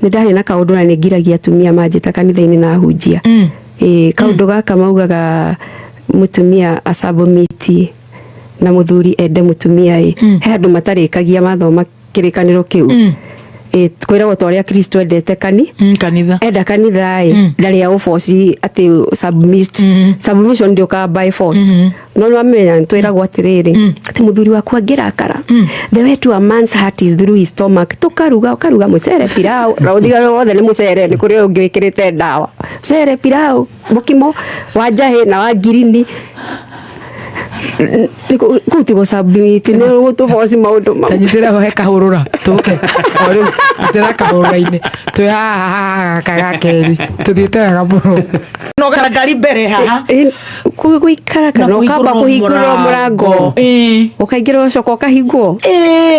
ndari na kaundu na ningiragia atumia manjita kanitha-ini na hunjia kaundu gaka maugaga mutumia asabomiti na muthuri ende mutumia he andu matarikagia mathoma kirikaniro kiu kwira gutwaria Kristo endete kanitha enda kanitha ndari ya force ati submission ndio ka by force no amenya twiragwo atiriri ati muthuri waku angirakara the way to a man's heart is through his stomach tukaruga mucere pirau raudhiga wothe ni mucere ni kuri ungikirite ndawa mucere pirau mukimo wa njahi na wa girini kuti go submit ne to force maundu ma tanyitira ho kahurura tuke ori atira kahurura-ini tu ha kagakeri tuthiite ga muro no garagari mbere haha guikara kana ukamba kuhingura murango ukaingira ucoka ukahingwo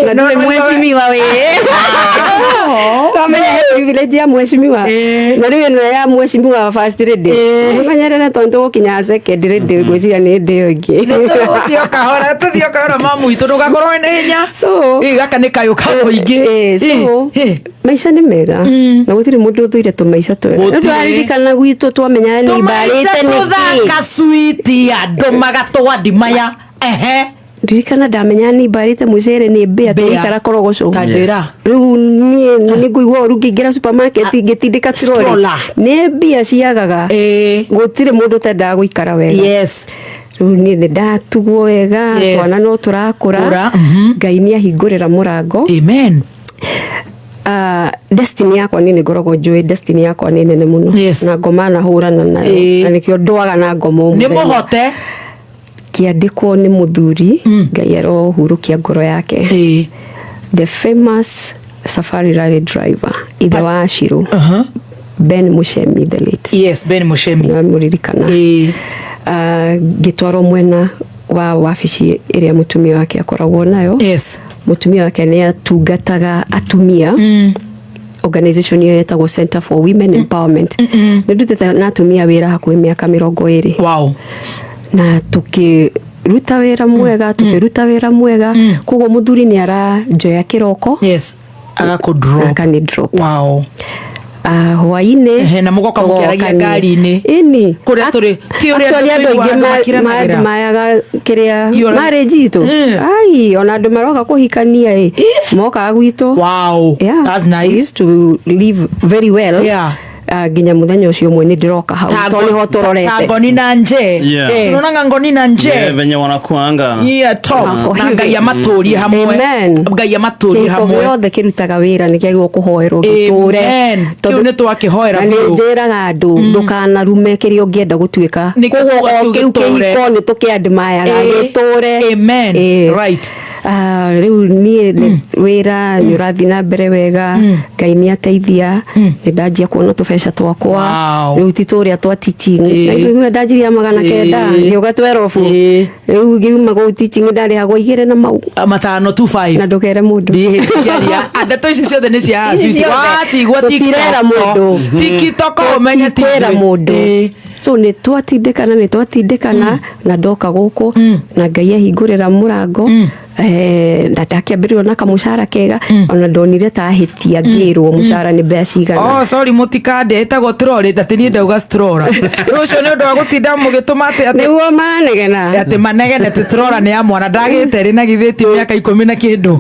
na ndio mheshimiwa we kama ya village ya mheshimiwa na ndio ya mheshimiwa first lady manyerera tonto gukinya second lady gwiciria ni ndio ingi tuthio kahora mamu itu ndugakorwo ni hinya so gaka ni kayo kamuingi so maisha ni mega na gutiri mundu uthuire tu maisha twega twaririkana gwitu twamenya ni barite ni sweet andu magatwadimaya ndirikana ndamenya ni barite mucere ni mbia twikara korogoco kanjira riu ni nguigwa rungingira supermarket ngitindika troli ni mbia ciagaga gutiri mundu tenda guikara wega yes riu ni ndatugwo wega twana no turakura Ngai ni ahingurira murango amen destiny yakwa ni ngoragwo njui destiny yakwa ni nene muno na ngoma na hurana nayo na nikio ndwaga na ngomo ni muhote kiandikwo ni muthuri Ngai arohurukia ngoro yake the famous Safari Rally driver ithe wa Ashiru Ben Muchemi the late yes Ben Muchemi na muririkana gitwaro mwena wa wabici iria mutumia wake akoragwo nayo yes mutumia wake ni atungataga atumia organization hiyo yetagwo Center for Women Empowerment ndutete na atumia wira hakuhi miaka 20 wow na tukiruta wira mwega koguo muthuri ni arajoya kiroko yes akani drop wow hwaine na mugoka mukiaragia ngari-ini ini kuria turi ti uria andu mayaga kiria marriage itu ai ona andu maroka kuhikania moka gwitu wow that's nice. We used to live very well ginya muthenya ucio mwe ni ndiroka hau toni ho tororete ngoni na nje unaona ngoni na nje venye wanakuanga top na Ngai amaturie hamwe Ngai amaturie hamwe yothe kirutaga wira ni kiagwo kuhoerwo giture tondu ni twakihoera ni njiraga andu ndukana rume kiri ungienda gutuika koguo kiu kihiko ni tukiandimayaga giture amen right riu ni wira ni urathi na mbere wega Ngai ni ateithia ni ndanjia kuona tubeca twakwa riu tituria twa teaching na ndanjiria 900 ngioga 12 riu ngiuma go teaching ndarihagwo 2 na mau 525 na ndukere mundu ndihikiaria andeto ici ciothe ni cia wacigwa tikira mundu tiktok umenya tikira mundu so ni twatindikana na ndoka guku na Ngai ahingurira murango ndatakiambirwo na kamucara kega ona ndonire ta hitia ngirwo mucara ni mbeca cigana sorry mutikande etagwo troli ndatini ndauga strora rucio ni undu wa gutinda mugituma ati niguo manegena ati manegene ti strora ni ya mwana ndagite ri na githiti miaka 10 na kindu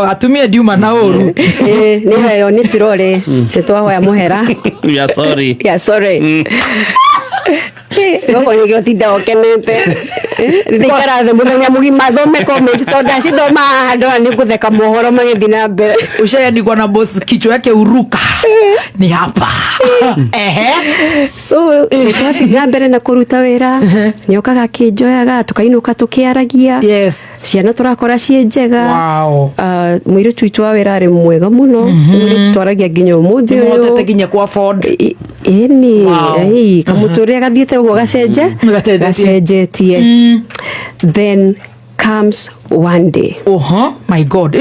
atumia ndiuma na uru ni hayo ni troli twahoya muhera ya sorry gogo ni gotinda okenete ndikara the muthenya mugima thome comments tonda cithoma handu ni kutheka mohoro magithina mbere ushaandikwa na boss kichwa yake uruka ni hapa so twathina mbere na kuruta wira niokaga kinjoyaga tukainuka tukiaragia yes ciana turakora cie njega mwiri twitwa wira ari mwega muno twaragia nginya umuthi uyu nginya kwa Ford kamuturia gathiete ugo gacenjetie then comes one day my god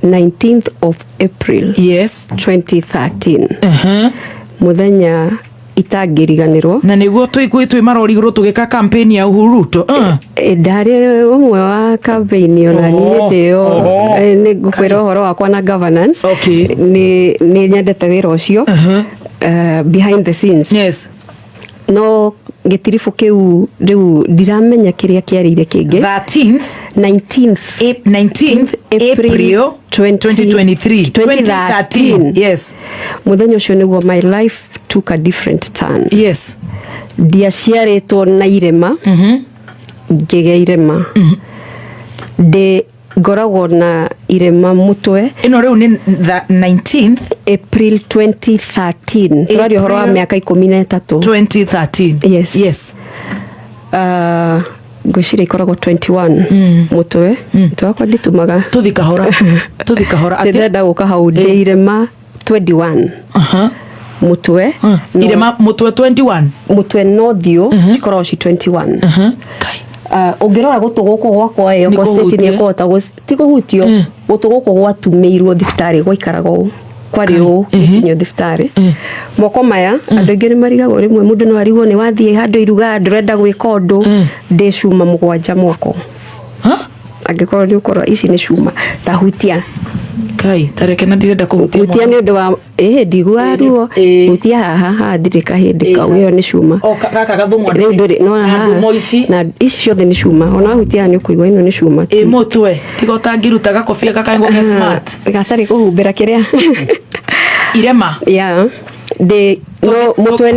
19th of April yes 2013 muthenya itangiriganirwo na niguo twi marori iguru tugika campaign ya Uhuru Ruto ndari umwe wa campaign ona ni ndio ni gukwira horo wakwa na governance ni nyendete wira ucio behind the scenes yes no getirifu kiu riu ndiramenya kiria kiarire kingi 19th April 2013 yes muthenya ucio niguo my life took a different turn yes ndiaciaritwo na irema ngigea irema de ngoragwo na irema mutwe ino riu ni 19th April 2013 turari horo wa miaka 13 2013 yes gwicira ikoragwo 21 mutwe twakwa nditumaga tuthikahora ndenda guka hau de irema 21 mutwe irema mutwe 21 mutwe no dio ikoragwo 21 ungirora gutu guku gwakwa yo ko state ni kota gutiko hutio gutu guku gwatumirwo thibitari gwaikarago kwari u nyo thibitari moko maya andu ingi ni marigago rimwe mundu no arigwo ni wathie handu iruga ndurenda gwika undu ndi cuma mugwanja moko angikorwo ni ukora ici ni cuma ta hutia kai tareke na ndirenda kuhutia ni undu wa ndigwa ruo hutia haha ndirika hindi ka uyo ni cuma kaka gathumu no na ici ciothe ni cuma ona hutia ni kuigwa ino ni cuma mutwe tiga utangiruta gakobia kakango ke smart gatari kuhumbira kiria irema de no mutwe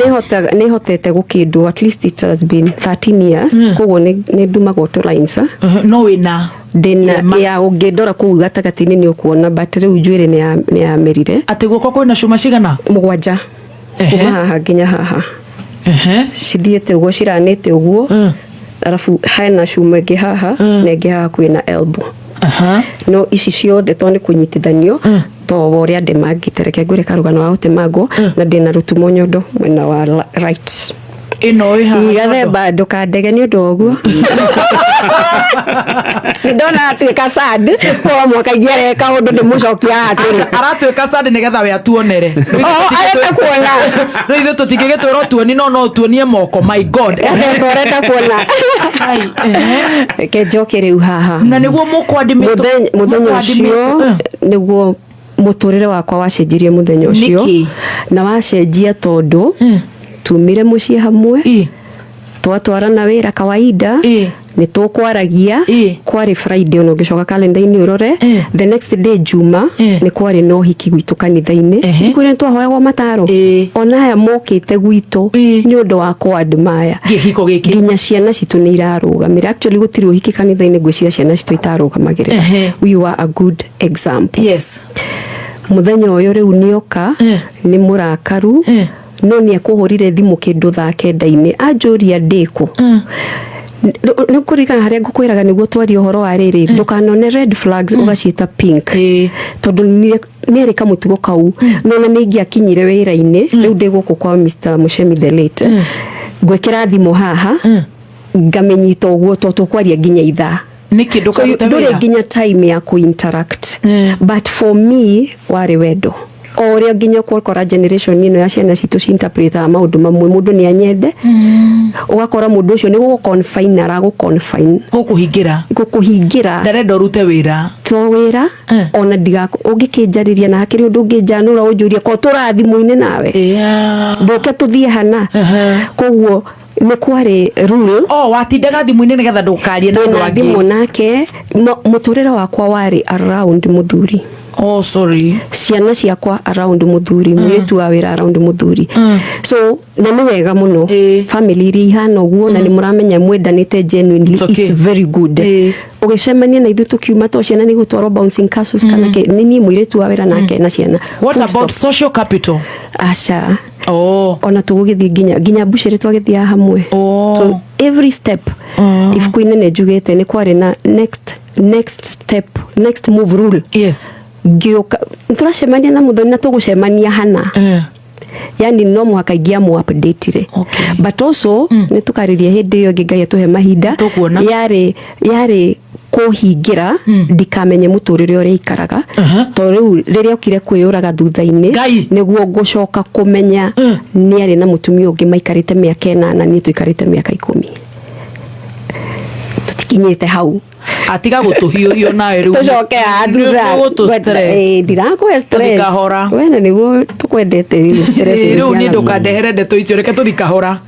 ni hotete gukindwo at least it has been 13 years koguo ni ndumago to lines no wina dena ya ugedora ku gatagati-ini ni ukuona but riu njwire ni ya merire ati guko kwina cuma cigana mugwanja kuma haha nginya haha cithiete uguo ciranite uguo arafu hena cuma ingi haha na ingi haha kwina elbow no ici ciothe to ni kunyitithanio to woria ndemangitereke ngwire karugano wa utemagwo na ndina rutumo nyondo mwena wa right ino iha igathemba ndukandege ni undu oguo ndona atuika sad kwa mwaka igiare ka undu ndimucokia atiri aratuika sad nigetha we atuonere areta kuona no ithu tutingigitwira tuoni no tuonie moko my god areta kuona ke joke riu haha na niguo mukwandimito muthenya ucio niguo muturire wakwa wacenjirie muthenya ucio na wacenjia tondu tumire mucie hamwe twatwarana wira kawaida ni tukwaragia kwari Friday ono gicoka calendar-ini urore the next day juma ni kwari no hiki gwitu kanitha-ini ndikure twahoyagwo mataro ona haya mokite gwitu ni undu wa admire gihiko giki ginya ciana citu ni irarugamira actually gutiri hiki kanitha-ini gwiciria ciana citu itarugamagirira we were a good example yes muthenya uyu riu nioka ni murakaru no ni akuhurire thimu kindu thaa kenda-ini anjuria ndiku nukurika haria ngukwiraga niguo twari uhoro wa riri ndukanone red flags ugacita pink tondu ni erika mutugo kau nona ni ngiakinyire wira-ini riu ndi guku kwa Mr. Muchemi the late gwikira thimu haha ngamenyita uguo to tukwaria nginya ithaa ni kindu karuta wira ndure nginya time ya ku interact but for me wari wendo oria nginya kora generation ino ya ciana citu interpreta maundu mamwe mundu ni anyende ugakora mundu ucio ni gukonfine ara gukonfine gukuhingira ndarenda urute wira to wira ona ndiga ungikinjariria na hakiri undu unginjanura unjuria ko turathimu-ini nawe ndoke tuthie hana koguo ni kwari rule watindaga thimu-ini nigetha ndukarie na andu angi thimu nake muturire wakwa wari around muthuri sorry ciana ciakwa around muthuri mwitu wa wira around muthuri so na ni wega muno family ri ihana uguo na ni muramenya mwendanite genuinely it's very good ugicemania na ithu tukiuma to ciana ni gutwaro bouncing castles kana ke nini mwitu wa wira nake na ciana what about social capital asha ona tugugithie nginya buchere twagithia hamwe so every step if kuinene njugite ni kwari na next step next move rule ngioka turacemania na muthoni na tugucemania hana yani no muhaka ingia mu update re but also ni tukariria hindi iyo ngai atuhe mahinda yari kuhingira ndikamenye muturire uria ikaraga to riu riria okire kwiyuraga thutha-ini niguo ngucoka kumenya ni ari na mutumia ungi maikarite miaka 8 na ni tuikarite miaka 10 tutikinyite hau atiga gutuhiuhio nawe riu tucoke thutha ndirakuhe stress wena niguo tukwendete riu stress riu ni ndukandehere ndeto icio reke tuthikahora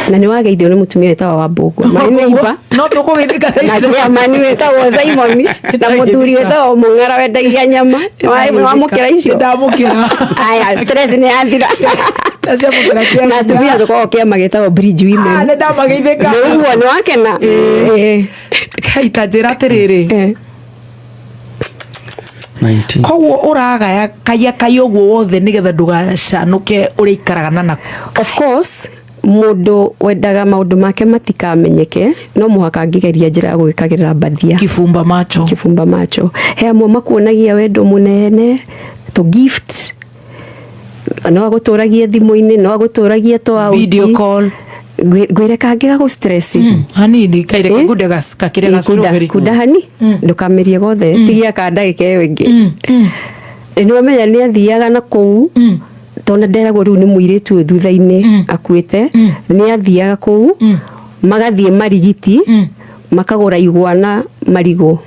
na ni wageithio ni mutumia wetagwo Wambugua maineiba no tukugeithika na jamani wetagwo Simon na muthuri wetagwo Mung'ara wendagia nyama wamukira icio ndamukira aya stress ni athira na tumia tuko kiama gitagwo Bridge Women ne ndamageithika niguo ni wakena kaita njira atiriri koguo uragaya kaya uguo wothe nigetha ndugacanuke uria ikaraga na of course mundu wendaga maundu make matikamenyeke no muhaka ngigeria njira ya gwikagirira mbathia kifumba macho he amwe makuonagia wendo munene to gift no aguturagia thimu-ini no aguturagia to out video call gwire kangiga go stress hanini kaire kude gakire gasubiri kudahani ndukamirie gothe tigia ka ndagika iyo ingi ni wamenya ni athiaga na kuu tona nderagwo riu ni muiritu thutha-ini akuite ni athiaga kuu magathie marigiti makagura igwana marigo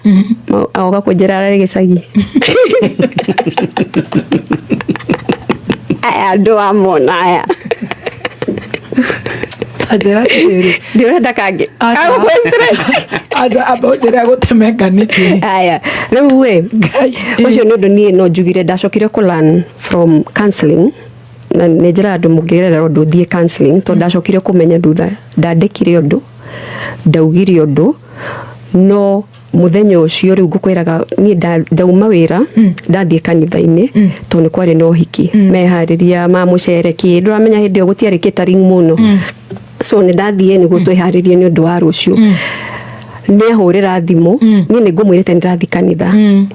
agoka kwenjera arari gicagi aya ndo amona aya ajera tiri ndirenda kangi agukwe stress aza abojera gutemeka niki aya riu we ucio ni undu nie no njugire ndacokire ku learn from counseling na njira andu mungerera undu thie counseling to ndacokire kumenya thutha ndandikire undu ndaugire undu no muthenya ucio riu ngukwiraga ni ndauma wira ndathie kanitha-ini to ni kwari no hiki mehariria ma mucereki nduramenya hindi yo gutiari catering muno so ni ndathie ni gutwihariria ni undu wa rucio ni ahurira thimu ni ni ngumwirite ndirathi kanitha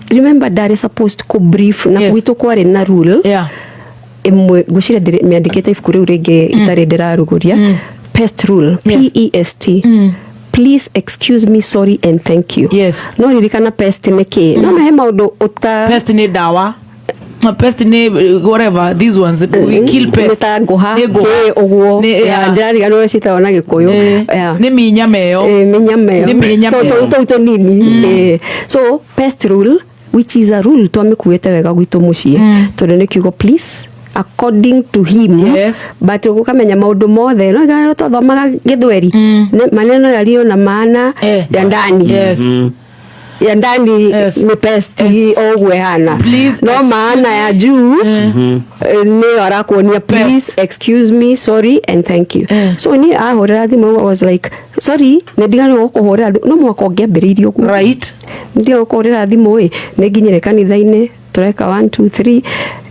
remember that is supposed to brief na kwitu kwari na rule imwe gucira miandikite ifuku riu ringi itari ndiraruguria pest rule PEST please excuse me, sorry and thank you. Yes. No ririkana pest ni ki no mehe maundu uta pest ni dawa pest ni whatever these ones we kill pest nguha uguo ndirariga no cita ona gikuyu ni minyameo ni minyameo to nini so pest rule which is a rule twamikuite wega gwitu mucie tondu ni kiugo please according to him but ukamenya maundu mothe no tothomaga githweri maneno yalio na maana ya ndani ya ndani ni pest ogwe hana no maana ya juu ni arakuonia please excuse me, sorry and thank you so ni ahorera thimu I was like sorry ndigani gukuhorera no mwako ngiambiririo uguo right ndio gukuhorera thimu ni nginyire kanitha-ini tureka 1 2 3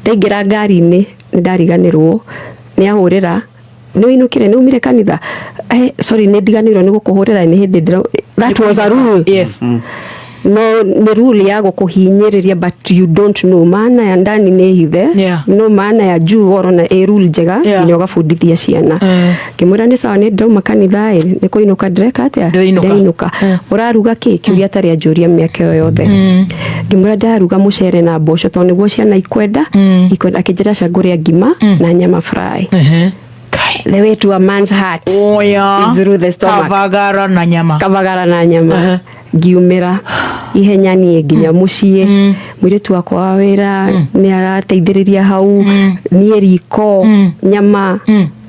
ndaingira ngari-ini ndariganirwo ni ahurira no inukire no umire kanitha sorry ni ndiganirwo ni gukuhurira ni hindi that was a rule no ni rule ya gukuhinyiriria but you don't know maana ya ndani ni hithe no maana ya juu orona rule njega ni ugabundithia ciana kimura ni sawa ni ndauma kanitha ni kuinuka ndireka atia ndainuka uraruga ki kiuria tari anjuria miaka yothe ngimura ndaruga mucere na mboco to niguo ciana ikwenda akijira cangure ngima na nyama fry the way to a man's heart is through the stomach kavagara na nyama ngiumira ihenya ni nginya mucie mwiretu wakwa wa wira ni arateithiriria hau ni riko nyama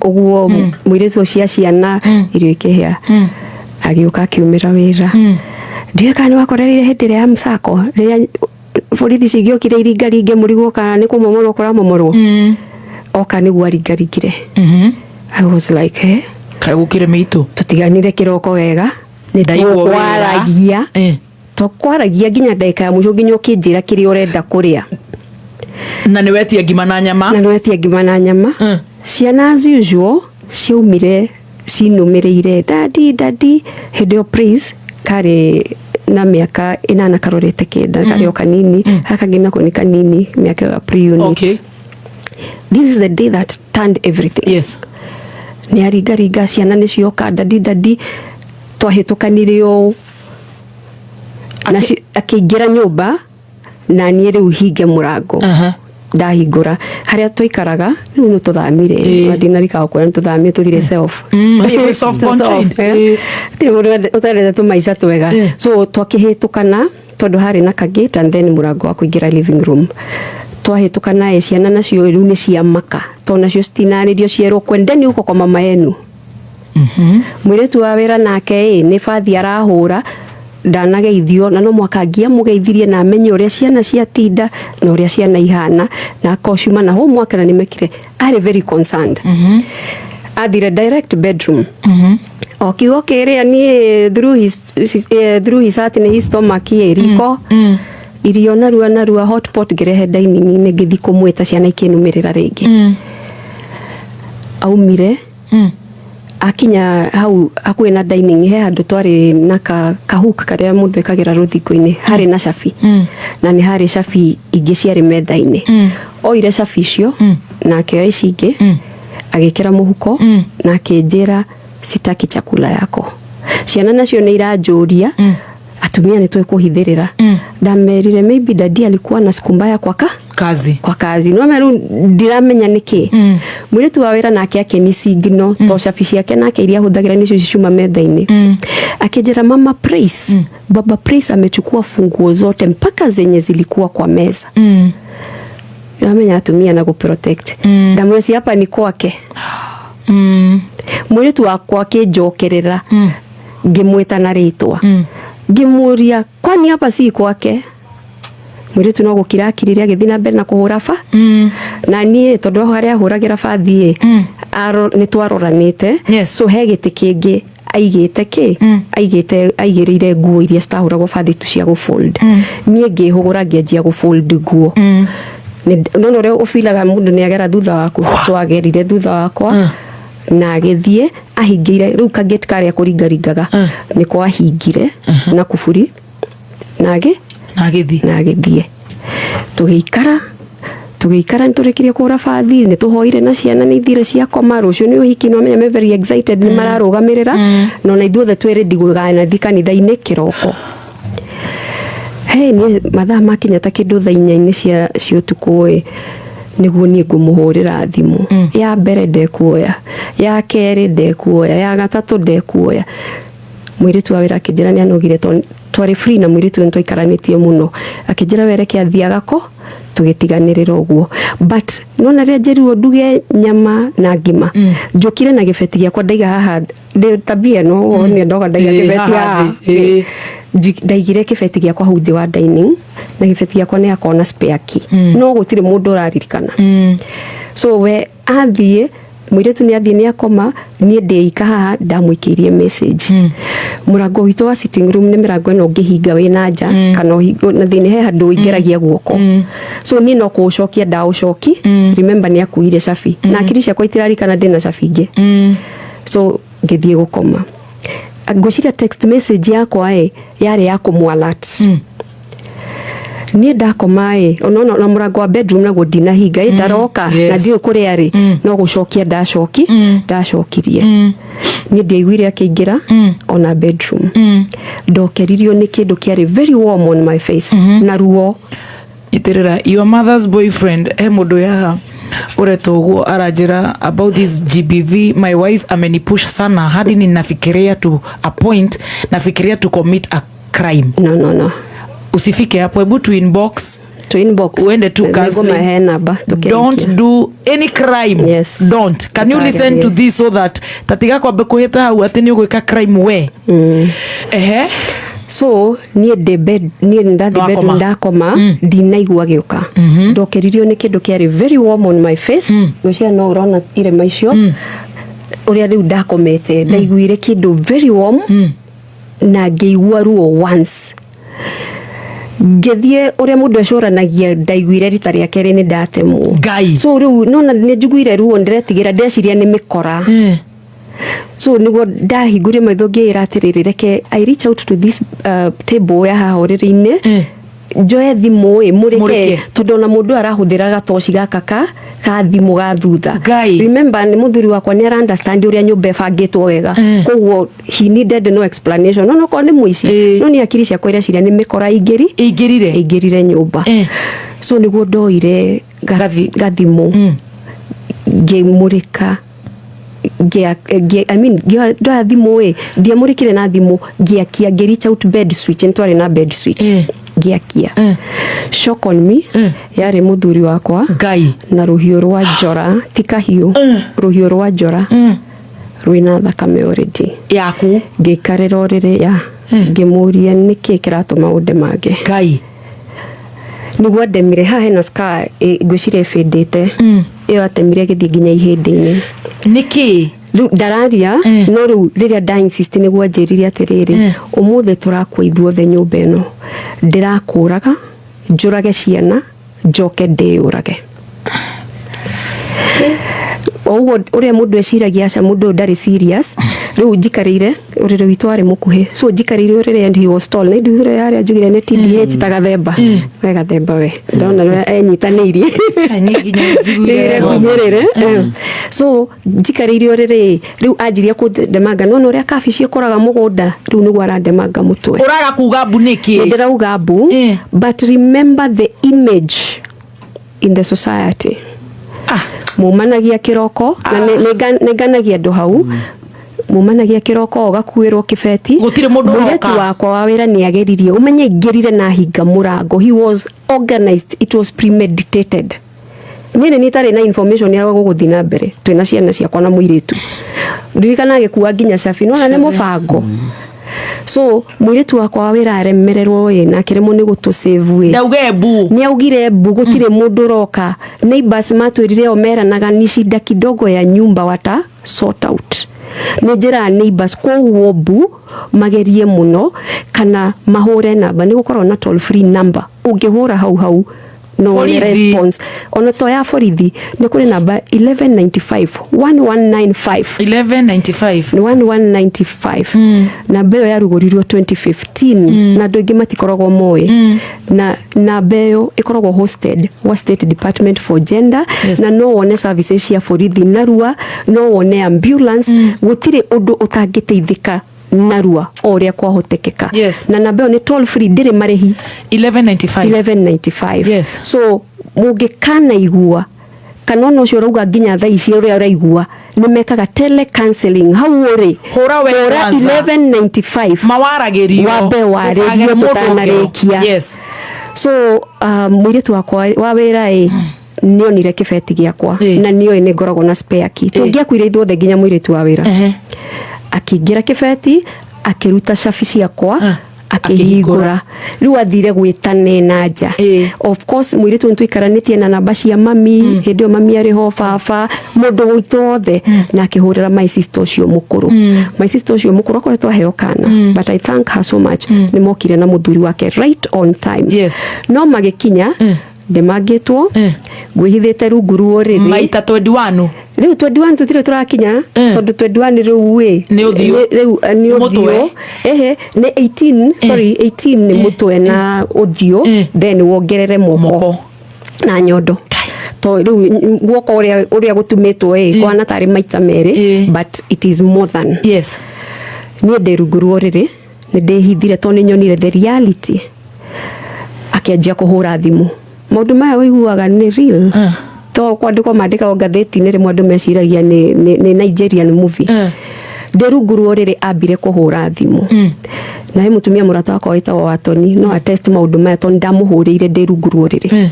uguo mwiretu cia ciana irio ikihia agiuka kiumira wira ndio kana wakorerire hindi ya msako riria borithi cigiokire iringaringe murigo kana ni kumomoro kora momorwo oka niguo aringaringire I was like kagukire mitu tutiganire kiroko wega ni ndaigwaragia kwaragia nginya ndeka ya muco nginya ukinjira kiri urenda kuria na ni wetia ngima na nyama ciana as usual ciumire cinumireire dadi hidio praise kare na miaka 8 karorete kenda kare o kanini akagina ko ni kanini miaka ya pre-unit this is the day that turned everything ni arigariga ciana ni cioka dadi twahitukanire akĩingĩra nyũmba na niĩ rĩu hinge mũrango ndahingũra haria twaikaraga rĩu nĩ tũthamire ndinarika kuona nĩ tũthamire tũthire self ũtarete tũmaica twega so twakĩhĩtũkana tondũ harĩ na kagate and then mũrango wa kũingĩra living room twahĩtũkana ciana nacio rĩu nĩ cia maka tondũ nacio citinarĩrio cierwo kwendeni huko kwa mama yenu mũirĩtu wa wĩra nake nĩ bathi arahũra ndanageithio na no mwaka mũgeithirie na amenye ũrĩa ciana ciatinda na ũrĩa ciana ihana na akocuma na homework na nimekire are very concerned athire direct bedroom okiugo kĩrĩa niĩ through his heart and his stomach riko irio narua hot pot ngerehe dining ngĩthi kũmwĩta ciana ikĩnumĩrĩra rĩngĩ aumire akinya hau hakuhĩ na dining he handũ twarĩ na kahuka karĩa mũndũ ekagĩra rũthingo-inĩ harĩ na cabi na nĩ harĩ cabi ingĩ ciarĩ metha-inĩ oire cabi icio na akĩoya ici ingĩ agĩkĩra mũhuko na akĩnjĩra sitaki chakula yako ciana nacio nĩ iranjũria atumia nĩ twĩkũhithĩrĩra ndamerire maybe daddy alikuwa na siku mbaya kwa kazi no meru ndiramenya niki mũirĩtu wa wĩra nake akĩni signal to cabi ciake nake iria hũthagĩra nicio cicuma metha-inĩ akĩnjĩra mama Praise baba Praise amechukua funguo zote mpaka zenye zilikuwa kwa meza ndiramenya atumia na kuprotect ndamweci hapa ni kwake mũirĩtu wakwa akĩnjokerera ngĩmwĩta na rĩtwa ngĩmũria kwani hapa si kwake mũirĩtu no gũkira akiriria agĩthi na mbere na kũhũra na niĩ tondũ harĩa hũragĩra bathi nĩ twaroranĩte so he gĩtĩ kĩngĩ aigĩrĩire nguo iria citahũragwo bathi tu cia gũfold niĩ ngĩhũgũra ngĩanjia gũfold nguo no ũrĩa ũfilaga mũndũ nĩ agera thutha waku so agerire thutha wakwa na agĩthiĩ ahingĩire rĩu kagate karĩa kũringaringaga nĩ kwa ahingire na kuburi na agĩthiĩ tũgĩikara nĩtũrĩkirie kũhũra bathi nĩtũhoire na ciana nĩ ithire cia koma rũciũ nĩ ũhiki no menya me very excited nĩ mararũgamĩrĩra no na ithuothe twĩ ready gũgana kanitha-inĩ kĩroko niĩ mathaa makinya ta kĩndũ thaa 4 cia ũtukũ nĩguo niĩ ngũmũhũrĩra thimũ ya mbere ndekuoya ya kerĩ ndekuoya ya gatatũ ndekuoya mũirĩtu wa wĩra akĩnjĩra nĩ anogire twarĩ free na mũirĩtu nĩ twaikaranĩtie mũno akĩnjĩra wereke athiĩ agako tũgĩtiganĩrĩra ũguo but nona rĩrĩa njĩrirwo nduge nyama na ngima njũkire na gĩbeti gĩakwa ndaiga haha tabia no nĩ ndoga ndaiga gĩbeti haha ndaigire kĩbeti gĩakwa hau thĩ wa dining na gĩbeti gĩakwa nĩ akona spare key no gũtirĩ mũndũ ũraririkana so we athiĩ mũirĩtu nĩ athiĩ nĩ akoma niĩ ndĩika haha ndamwĩkĩirie message mũrango witũ wa sitting room nĩ mĩrango ĩno ngĩhinga wĩ na nja kana na thĩinĩ he handũ ingeragia guoko so niĩ no kũũcokia ndaũcoki remember nĩ akuire cabi na akiri ciakwa itirarikana ndĩ na cabi ingĩ so ngĩthiĩ gũkoma ngwĩciria text message yakwa yarĩ ya kũmũalert niĩ ndakoma na mũrango wa bedroom naguo ndinahinga ndaroka na ndiũ kũrĩa arĩ no gũcokia ndacokirie niĩ ndiaiguire akĩingĩra ona bedroom ndokeririo nĩ kĩndũ kĩarĩ very warm on my face na ruo itirira your mother's boyfriend mũndũ yaha ureto uguo aranjira about this GBV my wife amenipush sana hadi ninafikiria to a point nafikiria to commit a crime no usifike hapo hebu to inbox uende tu counseling don't do any crime don't can you listen to this so that tatiga kwambe kuhita hau ati ni ugwika crime we so niĩ ndathi bedroom ndakoma ndinaigua gĩũka ndokeririo nĩ kĩndũ kĩarĩ very warm on my face ngwĩciria no ũrona irema icio ũrĩa rĩu ndakomete ndaiguire kĩndũ very warm na ngĩigua ruo once ngĩthiĩ ũrĩa mũndũ ecũranagia ndaiguire rita rĩa kerĩ nĩ ndatemwo so rĩu nona nĩ njiguire ruo ndĩretigĩra ndeciria nĩ mĩkora so niguo ndahingũria maitho ngĩĩra atĩrĩrĩ reke I reach out to this table ya haha ũrĩrĩ-inĩ njoe thimũ mũrĩke tondũ ona mũndũ arahũthĩra gatoci gaka gathimu gathutha. Remember ni muthuri wakwa ni understand uria nyumba ebangitwo wega. Koguo he needed no explanation. No ko ni muici. No ni akiri cia kwira ciria ni mikora ingirire nyumba. So niguo ndoire gathimu ngimurika I mean ndoya thimu ndiamurikire na thimu ngiakia reach out bed switch ntwari na bed switch ngiakia shock on me yari muthuri wakwa na ruhio rwa njora tikahiu ruhio rwa njora rwina thakame already yaku ngikarira orire ya ngimuria niki kiratuma unde mange niguo ndemire haha hena scar ngwicire fedete iyo atemire githi nginya ihindi-ini niki ndararia no riu riria nda insist niguo njirire atiriri umuthe turakua ithuothe nyumba ino ndirakuraga njurage ciana njoke ndiurage oguo uria mundu eciragia aca mundu ndari serious riu njikarire urire witu ari mukuhi so njikarire urire and he was tall na ndure yari ajugire ne TDH tagathemba wega themba we ndona enyitanirie nginya njiguire so njikarire urire riu anjiria kundemanga no uria kabici ikoraga mugunda riu niguo arandemanga mutwe uraga kuga mbu niki ndirauga mbu but remember the image in the society mumanagia kiroko na neganagia ndo hau mumanagia kiroko ogakuirwo kibeti gutire mundu muretu wakwa wa wira ni ageririe umenye ingirire na hinga murango he was organized, it was premeditated. Nini nitari na information ya guguthina mbere twina ciana ciakwa na muiritu ndirikana agikuwa nginya cabi no na ne mubango so muiritu wakwa wa wira aremererwo na kiremo ni gutu save we ndauge bu ni augire bu gutire mundu roka neighbors matwirire omeranaga ni shida kidogo ya nyumba wata sort out ni njira neighbors kwa bu magerie muno kana mahure namba ni gukorwo na toll free number ungihura hau no response ona to ya borithi ni kuri namba 1195 1195 namba yo yarugoririo 2015 na ndogi matikoragwo moe na namba yo ikoragwo hosted wa State Department for Gender na no one services ya borithi narua no one ambulance gutire undu utangiteithika narua oria kwa hotekeka na namba ni toll free dire marehi 1195 so mugikana igua kanona ucio rauga nginya thaa ici uria uraigua ni mekaga tele counseling hau uri hura 1195 mawaragirio wabe warerio tutanarekia so muiritu wakwa wa wira nionire kibeti giakwa na nio ni ngoragwo na spare key tungiakwire ithuothe nginya muiritu wa wira akigira kibeti akiruta cabi ciakwa akihingura riu athire gwitane na nja of course muiritu ntwikaranetie na namba cia mami hindio mami ari ho baba mundu witothe na akihurira my sister ucio mukuru my sister ucio mukuru akoretwo aheo kana but I thank her so much ni mokire na muthuri wake right on time no magikinya ndemagitwo gwihithite rungu ruoriri maita 21 riu 21 tutire turakinya tondu 21 riu we ni uthio ni uthio ni 18 sorry 18 ni mutwe na uthio then wongerere moko na nyondo to riu guoko uria gutumitwo kwana tari maita meri but it is more than ni nderungu ruoriri ni ndehithire to ni nyonire the reality akianjia kuhura thimu maundu maya wiguaga ni real to kwandikwa mandika ngatheti-ini rimwe andu meciragia ni Nigerian movie nderungu ruoriri ambire kuhura thimu na he mutumia murata wakwa witagwo Watoni no attest maundu maya to ndamuhurire nderungu ruoriri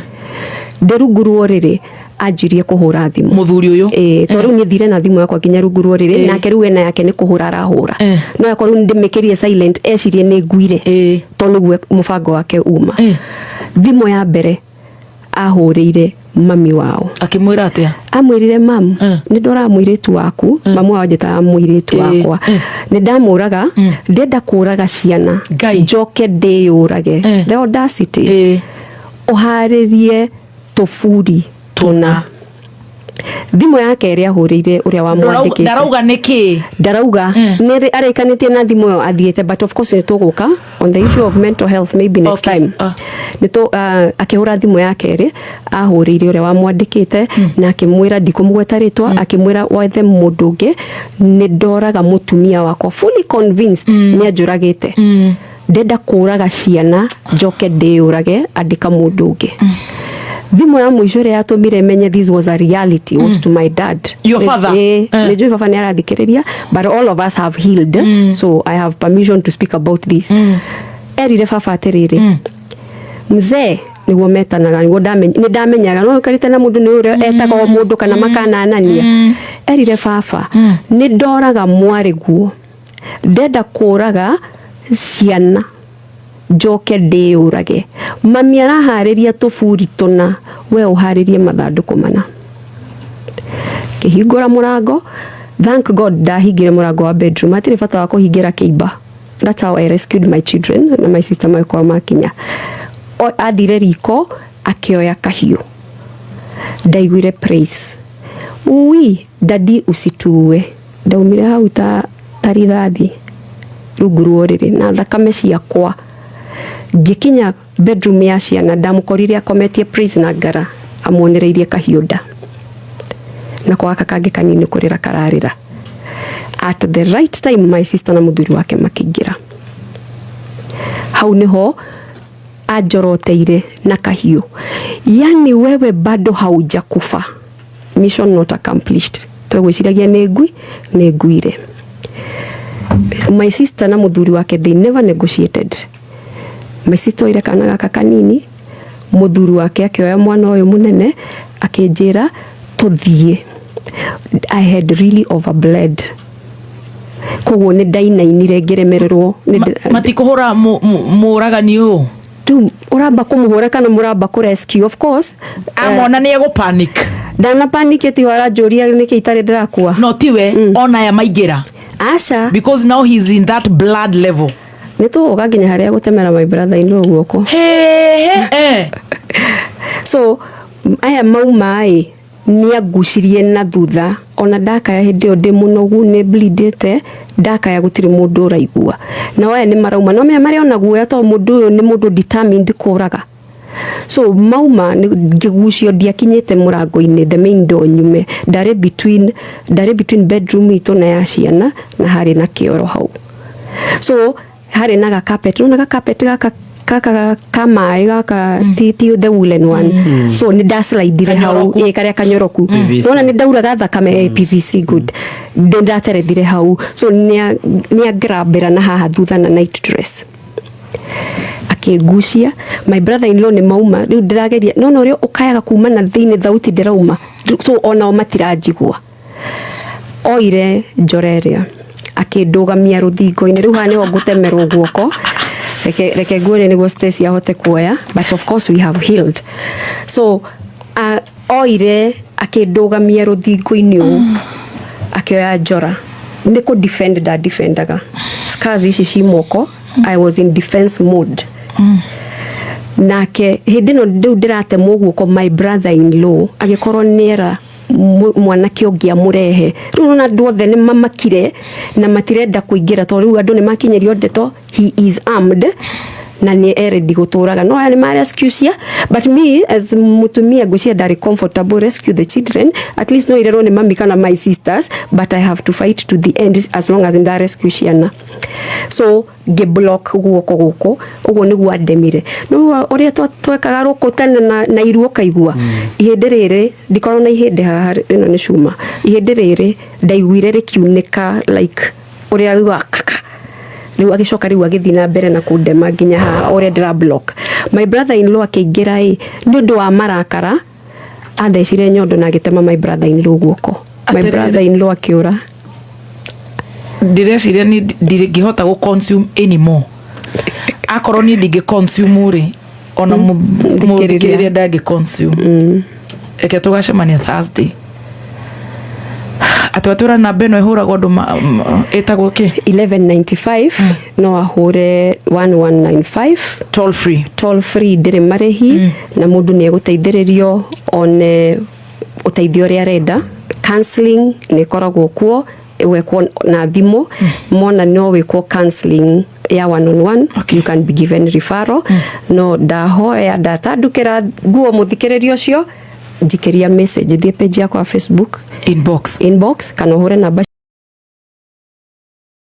nderungu ruoriri anjirie kuhura thimu muthuri uyu to riu ni thire na thimu yakwa nginya rungu ruoriri nake riu ena yake ni kuhura arahura no yakwa riu ndimikirie silent ecirie ni nguire to niguo mubango wake uma thimu ya mbere ahurire mami wao akimwira atia amwirire mam ni ndora muiritu waku mamu wajeta muiritu wakwa ni ndamuraga ndenda kuraga ciana njoke ndiyurage the audacity uharirie tufuri tuna Thimo yake ĩrĩa ahũrĩire ũrĩa wamwandĩkĩte ndarauga nĩkĩ ndarauga nĩ arĩkanĩtie na thimo ĩyo athiĩte, but of course nĩtũgũka on the issue of mental health maybe next time. Akĩhũra thimo yake ĩrĩ ahũrĩire ũrĩa wamwandĩkĩte na akĩmwĩra ndikũmũgweta rĩtwa, akĩmwĩra wethe mũndũ ũngĩ, nĩ ndoraga mũtumia wakwa, fully convinced nĩ anjũragĩte, ndenda kũraga ciana njoke ndĩũrage, andĩka mũndũ ũngĩ. Thimo ya mũico ĩrĩa yatũmire menye this was a reality was to my dad. Your father? Nĩjũĩ baba nĩ arathikĩrĩria, but all of us have healed, so I have permission to speak about this. Erire baba atĩrĩrĩ, mzee nĩguo metanaga, nĩguo nĩndamenyaga no karĩte na mũndũ nĩ ũrĩa etagwo mũndũ kana makananania. Erire baba, nĩ ndoraga mwarĩ guo, ndenda kũraga ciana njoke ndĩũrage. Mami araharĩria tũburi tũna, we ũharĩrie mathandũkũ mana. Kĩhingũra mũrango, thank God ndahingire mũrango wa bedroom, hatirĩ bata wa kũhingĩra kĩimba. That's how I rescued my children na my sister makwa makinya. Athire riko akĩoya kahiũ, ndaiguire praise, ui dadi usituwe, ndaumire hau ta rithathi rungu rwa ũrĩrĩ na thakame ciakwa. Ngikinya bedroom ya ciana, ndamũkorire akometie praise na ngara, amuonereirie kahiũ nda na kwaka kangĩ kanini kũrĩra kararĩra. At the right time my sister na mũthuri wake makĩingĩra. Hau nĩho ajoroteire na kahiũ. Yani wewe bado haujakufa, mission not accomplished. Twagwĩciragia nĩ nguire. My sister na mũthuri wake they never negotiated. My sister oire kana gaka kanini, mũthuri wake akĩoya mwana ũyũ mũnene akĩnjĩra tũthiĩ. I had really overbled. Koguo nĩ ndainainire ngĩremererwo. Matikũhũra mũragani ũũ? Uramba kumuhura kana muramba ku rescue, of course. Amona nĩ ego panic. Dana panic eti wara joria niki itare ndirakua. No tiwe ona ya maigera. Asha. Because now he's in that blood level. Nĩtũgoka nginya harĩa gũtemera my brother in guoko. So aya mauma nĩ agucirie na thutha, ona ndakaya hĩndĩ ĩyo ndĩ mũnogu nĩ bleedete, ndakaya gũtirĩ mũndũ ũraigua. Na aya nĩ marauma, no maya marĩ ona guoya to mũndũ ũyũ nĩ mũndũ determined kũraga. So mauma ngĩgucio ndiakinyĩte mũrango-inĩ, the main door nyume, ndarĩ between bedroom itũ na ya ciana na harĩ na kĩoro hau. So harĩ na ga carpet, no ga carpet gaka kamaĩ gaka titi the woolen one. So ni daslide hau karĩa kanyoroku. Nona ni ndauraga thakame PVC good. Ndaterethire hau. So ni grabera na haha thutha na night dress. Akĩgucia. My brother-in-law nĩ mauma, rĩu ndĩrageria no ũrĩa ũkayaga kuma na thĩinĩ thauti ndĩrauma. So ona matiranjigua. Oire njoreria akĩndũgamia rũthingo-inĩ, rĩu haha nĩho ngũtemerwo guoko. Reke ngwĩre nĩguo Stacy ahote kuoya, but of course we have healed. So oire akĩndũgamia rũthingo-inĩ ũũ akĩoya njora, nĩ kũ defend da defendaga scars ici ci moko. I was in defense mode. Nake hĩndĩ ĩno rĩu ndĩratemwo guoko my brother-in-law agĩkorwo nĩera mwanake ũngĩ amũrehe. Rĩu na andũ othe nĩ mamakire na matirenda kũingĩra tondũ rĩu andũ nĩ makinyĩrio ndeto he is armed na nĩ ready gũtũraga. No aya nĩ ma rescue cia, but me as mũtumia ngwĩciria ndarĩ comfortable rescue the children, at least no irerwo nĩ mami kana my sisters, but I have to fight to the end as long as nda rescue ciana. So block guoko gũkũ, ũguo nĩguo andemire. No ũrĩa twekaga rũkũ tene na iruo kaigua. Ihĩndĩ rĩrĩ ndikorwo na ihĩndĩ haha, ĩno nĩ cuma. Ihĩndĩ rĩrĩ ndaiguire rĩkiunĩka like ũrĩa wiwa rĩu agĩcoka rĩu agĩthiĩ na mbere na kũndema nginya haha ũrĩa ndĩra block. My brother-in-law akĩingĩra nĩ ũndũ wa marakara athecire nyondo na agĩtema my brother-in-law guoko. My brother-in-law akĩũra. Ndĩreciria nĩ ndingĩhota gũ consume anymore. Akorwo ni ndingĩ consume rĩ ona mũthikĩrĩria ndangĩ consume. Eke tũgacemania Thursday. Atwatura na beno ihuragwo nduma etagwo ki 1195 no ahure 1195 toll free ndire marehi na mundu ni egũteithĩrĩrio one uteithio ria renda counselling nä koragwo kuo wekwo na thimo mona no wekwo counselling ya one-on-one. Okay. You can be given referral. No ndahoya ndatandukira guo muthikiririo cio njikiria message thie page yakwa Facebook inbox kana hure namba